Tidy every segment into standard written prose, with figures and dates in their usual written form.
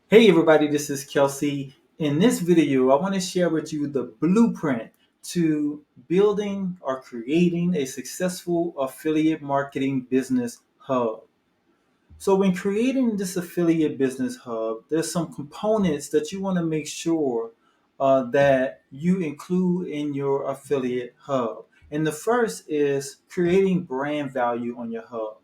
Hey everybody, this is Kelsey. In this video, I want to share with you the blueprint to building or creating a successful affiliate marketing business hub. So when creating this affiliate business hub, there's some components that you want to make sure that you include in your affiliate hub. And the first is creating brand value on your hub.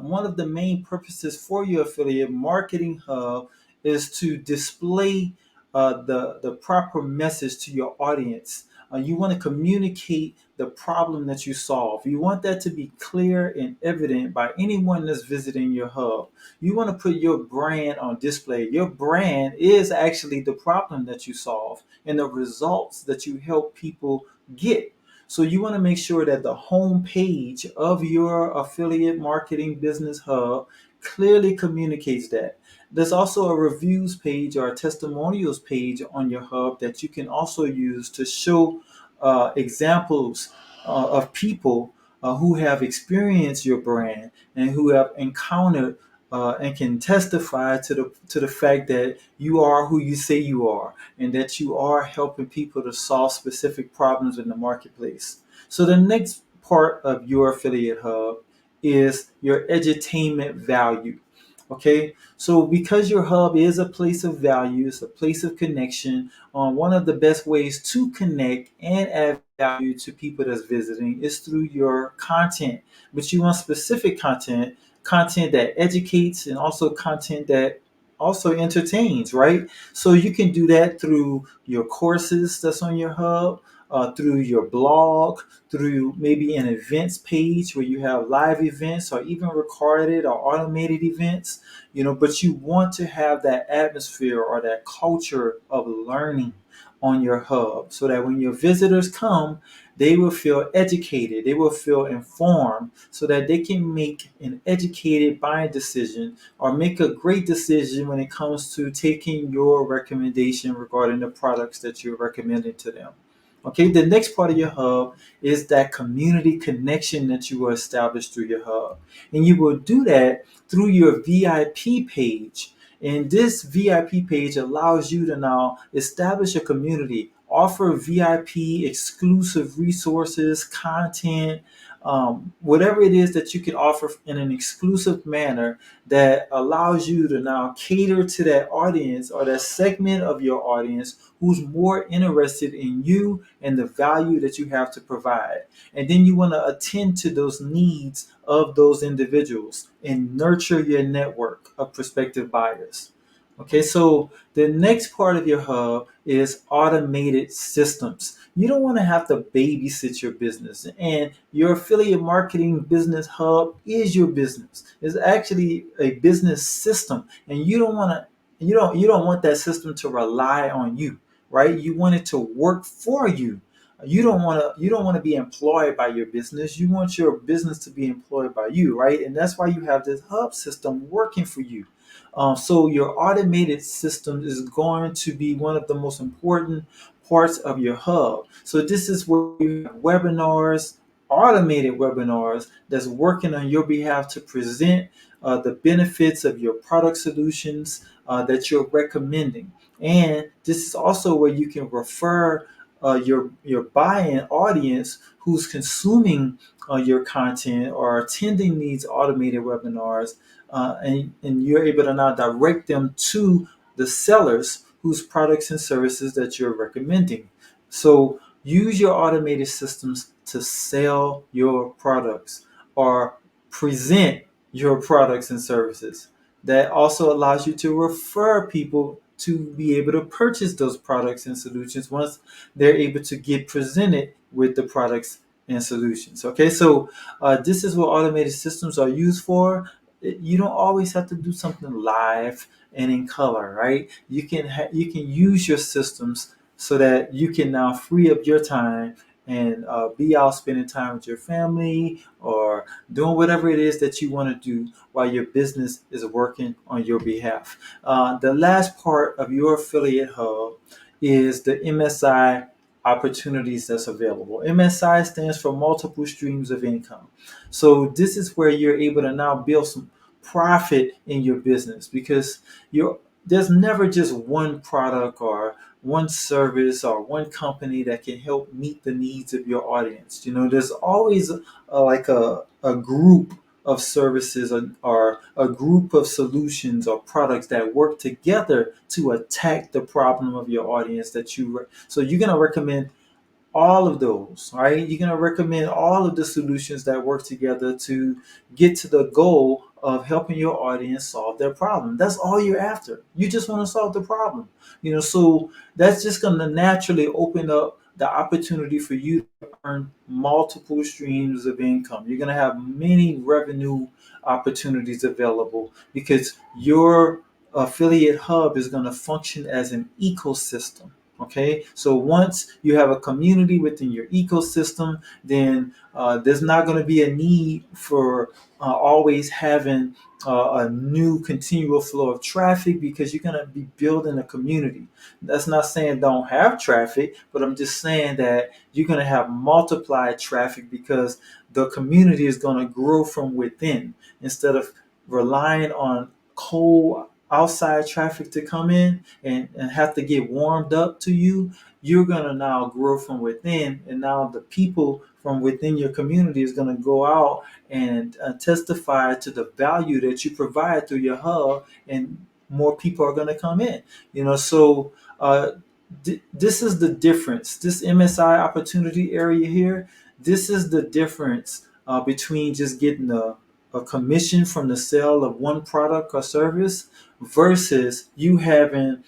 One of the main purposes for your affiliate marketing hub is to display the proper message to your audience. You want to communicate the problem that you solve. You want that to be clear and evident by anyone that's visiting your hub. You want to put your brand on display. Your brand is actually the problem that you solve and the results that you help people get. So you want to make sure that the home page of your affiliate marketing business hub clearly communicates that. There's also a reviews page or a testimonials page on your hub that you can also use to show examples of people who have experienced your brand and who have encountered and can testify to the fact that you are who you say you are and that you are helping people to solve specific problems in the marketplace. So the next part of your affiliate hub is your edutainment value. Okay, so because your hub is a place of value, it's a place of connection. One of the best ways to connect and add value to people that's visiting is through your content. But you want specific content, content that educates, and also content that also entertains, right? So you can do that through your courses that's on your hub, through your blog, through maybe an events page where you have live events or even recorded or automated events, but you want to have that atmosphere or that culture of learning on your hub so that when your visitors come, they will feel educated, they will feel informed so that they can make an educated buying decision or make a great decision when it comes to taking your recommendation regarding the products that you're recommending to them. Okay, the next part of your hub is that community connection that you will establish through your hub. And you will do that through your VIP page. And this VIP page allows you to now establish a community, offer VIP exclusive resources, content, whatever it is that you can offer in an exclusive manner that allows you to now cater to that audience or that segment of your audience who's more interested in you and the value that you have to provide. And then you want to attend to those needs of those individuals and nurture your network of prospective buyers. Okay, so the next part of your hub is automated systems. You don't want to have to babysit your business, and your affiliate marketing business hub is your business. It's actually a business system, and you don't want that system to rely on you, right? You want it to work for you. You don't want to be employed by your business. You want your business to be employed by you, right? And that's why you have this hub system working for you. So your automated system is going to be one of the most important parts of your hub. So this is where you have webinars, automated webinars that's working on your behalf to present the benefits of your product solutions that you're recommending. And this is also where you can refer your buying audience who's consuming your content or attending these automated webinars, and you're able to now direct them to the sellers whose products and services that you're recommending. So use your automated systems to sell your products or present your products and services. That also allows you to refer people to be able to purchase those products and solutions once they're able to get presented with the products and solutions. Okay, so this is what automated systems are used for. You don't always have to do something live and in color, right? You can use your systems so that you can now free up your time and be out spending time with your family or doing whatever it is that you want to do while your business is working on your behalf. The last part of your affiliate hub is the MSI opportunities that's available. MSI stands for multiple streams of income. So this is where you're able to now build some profit in your business because your there's never just one product or one service or one company that can help meet the needs of your audience. There's always like a group of services, or a group of solutions or products that work together to attack the problem of your audience so you're going to recommend all of those, right? You're going to recommend all of the solutions that work together to get to the goal of helping your audience solve their problem. That's all you're after. You just want to solve the problem. So that's just going to naturally open up the opportunity for you to earn multiple streams of income. You're going to have many revenue opportunities available because your affiliate hub is going to function as an ecosystem. Okay, so once you have a community within your ecosystem, then there's not going to be a need for always having a new continual flow of traffic, because you're going to be building a community. That's not saying don't have traffic, but I'm just saying that you're going to have multiplied traffic because the community is going to grow from within instead of relying on cold outside traffic to come in and have to get warmed up to you. You're going to now grow from within, and now the people from within your community is going to go out and testify to the value that you provide through your hub, and more people are going to come in. So this is the difference. This MSI opportunity area here, this is the difference between just getting a commission from the sale of one product or service versus you having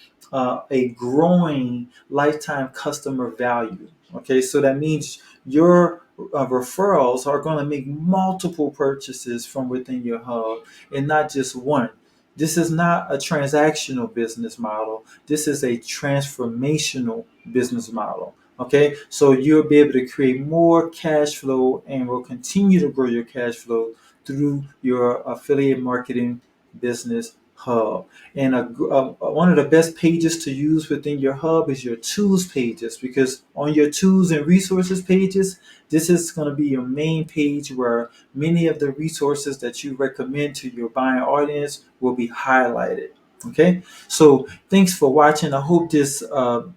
a growing lifetime customer value. Okay, so that means your referrals are going to make multiple purchases from within your hub and not just one. This is not a transactional business model. This is a transformational business model. Okay, so you'll be able to create more cash flow and will continue to grow your cash flow through your affiliate marketing business hub. And one of the best pages to use within your hub is your tools pages, because on your tools and resources pages, this is going to be your main page where many of the resources that you recommend to your buying audience will be highlighted. Okay, so thanks for watching. I hope this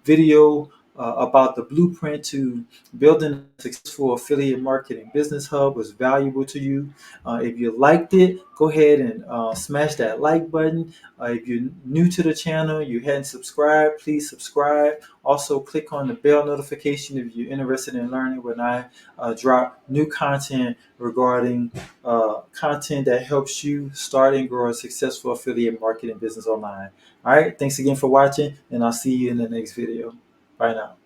video about the blueprint to building a successful affiliate marketing business hub was valuable to you. If you liked it, go ahead and smash that like button. If you're new to the channel, you hadn't subscribed, please subscribe. Also, click on the bell notification if you're interested in learning when I drop new content regarding content that helps you start and grow a successful affiliate marketing business online. All right, thanks again for watching, and I'll see you in the next video. Bye now.